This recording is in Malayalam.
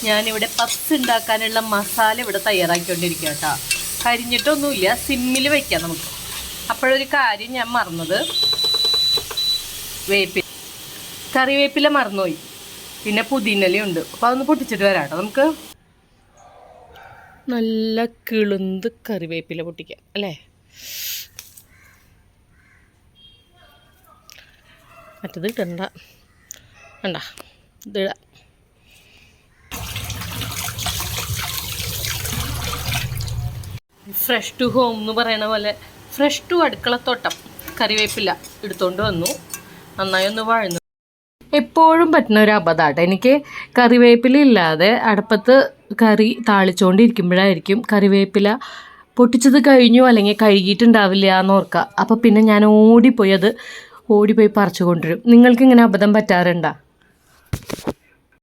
ഞാനിവിടെ പപ്സ് ഉണ്ടാക്കാനുള്ള മസാല ഇവിടെ തയ്യാറാക്കിക്കൊണ്ടിരിക്കുക കേട്ടോ. കരിഞ്ഞിട്ടൊന്നുമില്ല, സിമ്മിൽ വയ്ക്കാം നമുക്ക്. അപ്പോഴൊരു കാര്യം ഞാൻ മറന്നത്, കറിവേപ്പില മറന്നുപോയി. പിന്നെ പുതിനലയുണ്ട്. അപ്പോൾ അതൊന്ന് പൊട്ടിച്ചിട്ട് വരാം കേട്ടോ. നമുക്ക് നല്ല കിളുന്ത് കറിവേപ്പില പൊട്ടിക്കാം അല്ലേ. മറ്റത് ഇടണ്ട, വേണ്ട, ഇതിടാം. ഫ്രഷ് ടു ഹോം എന്ന് പറയണ പോലെ ഫ്രഷ് ടു അടുക്കളത്തോട്ടം കറിവേപ്പില എടുത്തുകൊണ്ട് വന്നു. നന്നായി ഒന്ന് വഴന്നു. എപ്പോഴും പറ്റുന്ന ഒരു അബദ്ധമാട്ടോ എനിക്ക്. കറിവേപ്പില ഇല്ലാതെ അടുപ്പത്ത് കറി താളിച്ചുകൊണ്ടിരിക്കുമ്പോഴായിരിക്കും കറിവേപ്പില പൊട്ടിച്ചത് കഴിഞ്ഞു അല്ലെങ്കിൽ കഴുകിയിട്ടുണ്ടാവില്ല എന്ന് ഓർക്കുക. അപ്പോൾ പിന്നെ ഞാൻ ഓടിപ്പോയി പറിച്ചു കൊണ്ടുവരും. നിങ്ങൾക്ക് ഇങ്ങനെ അബദ്ധം പറ്റാറുണ്ടോ?